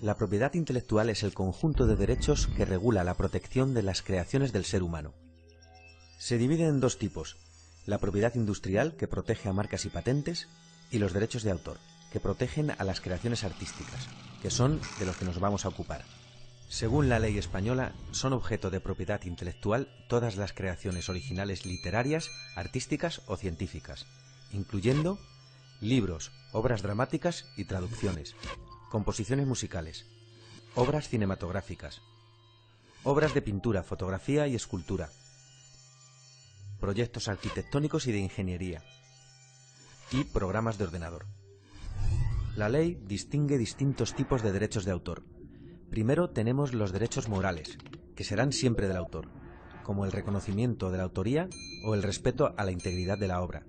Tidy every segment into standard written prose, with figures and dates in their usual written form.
La propiedad intelectual es el conjunto de derechos que regula la protección de las creaciones del ser humano. Se divide en dos tipos: la propiedad industrial, que protege a marcas y patentes, y los derechos de autor, que protegen a las creaciones artísticas, que son de los que nos vamos a ocupar. Según la ley española, son objeto de propiedad intelectual todas las creaciones originales literarias, artísticas o científicas, incluyendo libros, obras dramáticas y traducciones, composiciones musicales, obras cinematográficas, obras de pintura, fotografía y escultura, proyectos arquitectónicos y de ingeniería, y programas de ordenador. La ley distingue distintos tipos de derechos de autor. Primero tenemos los derechos morales, que serán siempre del autor, como el reconocimiento de la autoría o el respeto a la integridad de la obra.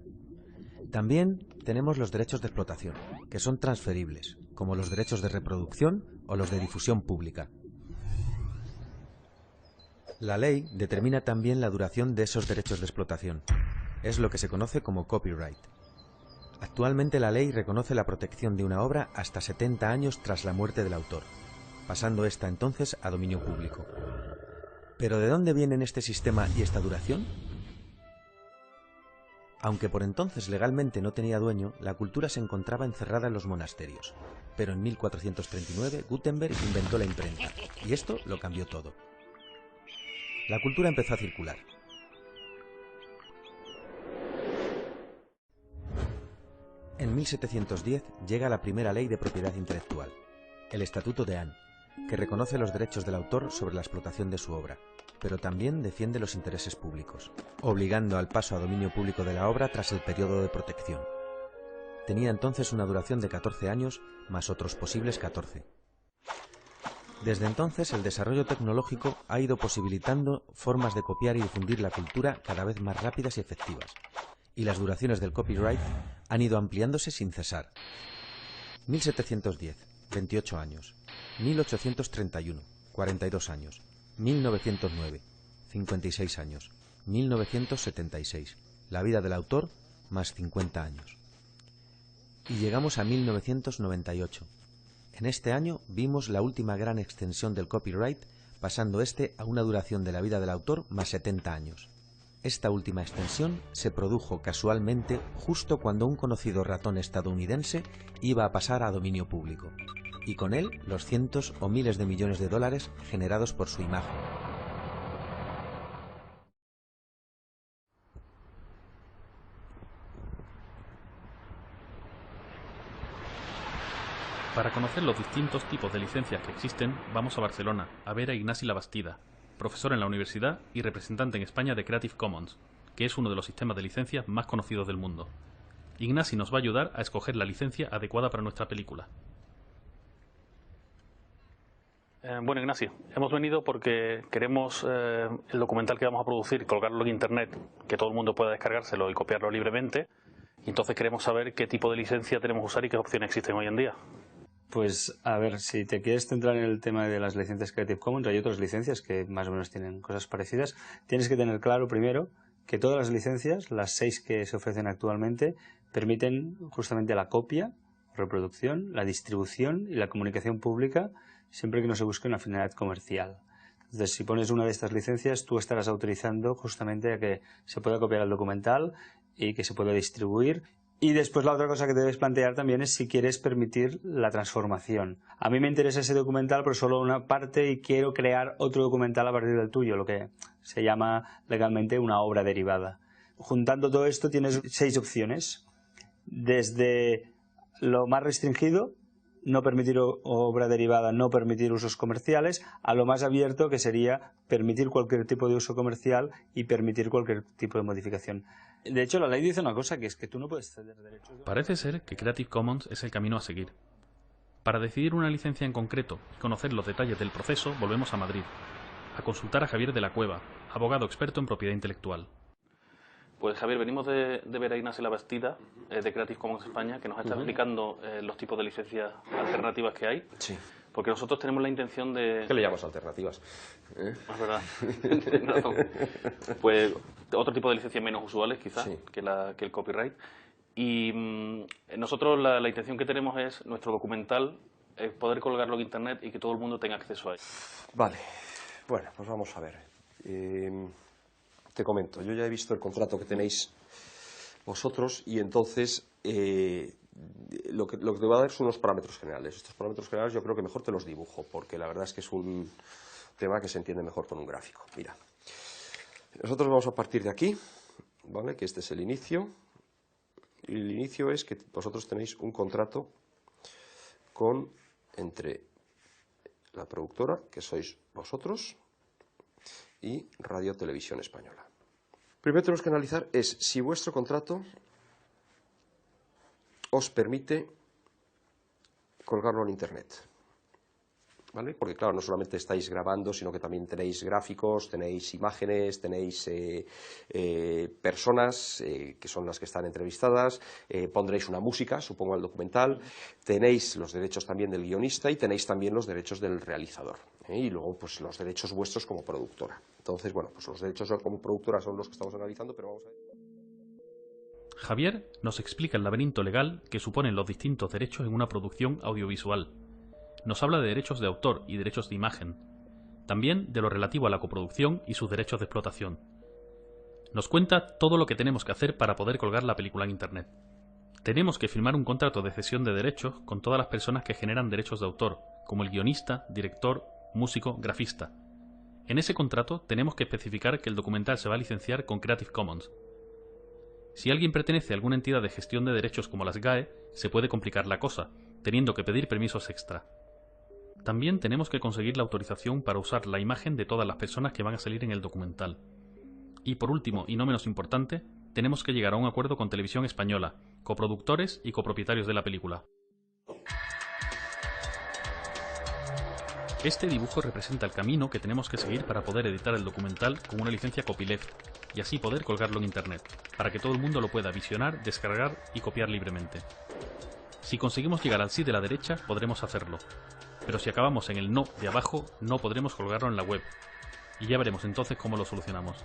También tenemos los derechos de explotación, que son transferibles, como los derechos de reproducción o los de difusión pública. La ley determina también la duración de esos derechos de explotación. Es lo que se conoce como copyright. Actualmente la ley reconoce la protección de una obra hasta 70 años tras la muerte del autor, pasando esta entonces a dominio público. ¿Pero de dónde vienen este sistema y esta duración? Aunque por entonces legalmente no tenía dueño, la cultura se encontraba encerrada en los monasterios. Pero en 1439 Gutenberg inventó la imprenta, y esto lo cambió todo. La cultura empezó a circular. En 1710 llega la primera ley de propiedad intelectual, el Estatuto de Anne, que reconoce los derechos del autor sobre la explotación de su obra, pero también defiende los intereses públicos, obligando al paso a dominio público de la obra tras el periodo de protección. Tenía entonces una duración de 14 años, más otros posibles 14. Desde entonces, el desarrollo tecnológico ha ido posibilitando formas de copiar y difundir la cultura cada vez más rápidas y efectivas, y las duraciones del copyright han ido ampliándose sin cesar. 1710, 28 años. 1831, 42 años. 1909, 56 años. 1976, la vida del autor, más 50 años. Y llegamos a 1998. En este año vimos la última gran extensión del copyright, pasando este a una duración de la vida del autor más 70 años. Esta última extensión se produjo casualmente justo cuando un conocido ratón estadounidense iba a pasar a dominio público, y con él los cientos o miles de millones de dólares generados por su imagen. Para conocer los distintos tipos de licencias que existen, vamos a Barcelona, a ver a Ignasi Labastida, profesor en la universidad y representante en España de Creative Commons, que es uno de los sistemas de licencias más conocidos del mundo. Ignasi nos va a ayudar a escoger la licencia adecuada para nuestra película. Bueno, Ignasi, hemos venido porque queremos el documental que vamos a producir, colgarlo en internet, que todo el mundo pueda descargárselo y copiarlo libremente. Y entonces queremos saber qué tipo de licencia tenemos que usar y qué opciones existen hoy en día. Pues a ver, si te quieres centrar en el tema de las licencias Creative Commons, hay otras licencias que más o menos tienen cosas parecidas. Tienes que tener claro primero que todas las licencias, las 6 que se ofrecen actualmente, permiten justamente la copia, reproducción, la distribución y la comunicación pública, siempre que no se busque una finalidad comercial. Entonces, si pones una de estas licencias, tú estarás autorizando justamente a que se pueda copiar el documental y que se pueda distribuir. Y después la otra cosa que debes plantear también es si quieres permitir la transformación. A mí me interesa ese documental, pero solo una parte, y quiero crear otro documental a partir del tuyo, lo que se llama legalmente una obra derivada. Juntando todo esto tienes 6 opciones. Desde lo más restringido, no permitir obra derivada, no permitir usos comerciales, a lo más abierto, que sería permitir cualquier tipo de uso comercial y permitir cualquier tipo de modificación. De hecho, la ley dice una cosa, que es que tú no puedes ceder derechos. Parece ser que Creative Commons es el camino a seguir. Para decidir una licencia en concreto y conocer los detalles del proceso, volvemos a Madrid, a consultar a Javier de la Cueva, abogado experto en propiedad intelectual. Pues Javier, venimos de ver a Ignasi Labastida, de Creative Commons España, que nos está explicando los tipos de licencias alternativas que hay. Sí. Porque nosotros tenemos la intención de... ¿Qué le llamamos alternativas? Es verdad. Tienes razón. Pues otro tipo de licencias menos usuales, quizás, Sí. que el copyright. Y nosotros la intención que tenemos es nuestro documental poder colgarlo en internet y que todo el mundo tenga acceso a él. Vale, bueno, pues vamos a ver. Te comento, yo ya he visto el contrato que tenéis vosotros y entonces lo que te voy a dar son unos parámetros generales. Estos parámetros generales yo creo que mejor te los dibujo, porque la verdad es que es un tema que se entiende mejor con un gráfico. Mira, nosotros vamos a partir de aquí, ¿vale? Que este es el inicio. Y el inicio es que vosotros tenéis un contrato entre la productora, que sois vosotros, y Radio Televisión Española. Primero tenemos que analizar es si vuestro contrato os permite colgarlo en internet, ¿vale? Porque claro, no solamente estáis grabando, sino que también tenéis gráficos, tenéis imágenes, tenéis personas que son las que están entrevistadas, pondréis una música, supongo, al documental, tenéis los derechos también del guionista y tenéis también los derechos del realizador, y luego pues los derechos vuestros como productora. Entonces, bueno, pues los derechos como productora son los que estamos analizando, pero vamos a ver. Javier nos explica el laberinto legal que suponen los distintos derechos en una producción audiovisual. Nos habla de derechos de autor y derechos de imagen, también de lo relativo a la coproducción y sus derechos de explotación. Nos cuenta todo lo que tenemos que hacer para poder colgar la película en internet. Tenemos que firmar un contrato de cesión de derechos con todas las personas que generan derechos de autor, como el guionista, director, músico, grafista. En ese contrato tenemos que especificar que el documental se va a licenciar con Creative Commons. Si alguien pertenece a alguna entidad de gestión de derechos como las GAE, se puede complicar la cosa, teniendo que pedir permisos extra. También tenemos que conseguir la autorización para usar la imagen de todas las personas que van a salir en el documental. Y por último, y no menos importante, tenemos que llegar a un acuerdo con Televisión Española, coproductores y copropietarios de la película. Este dibujo representa el camino que tenemos que seguir para poder editar el documental con una licencia copyleft y así poder colgarlo en internet, para que todo el mundo lo pueda visionar, descargar y copiar libremente. Si conseguimos llegar al sí de la derecha, podremos hacerlo, pero si acabamos en el no de abajo, no podremos colgarlo en la web, y ya veremos entonces cómo lo solucionamos.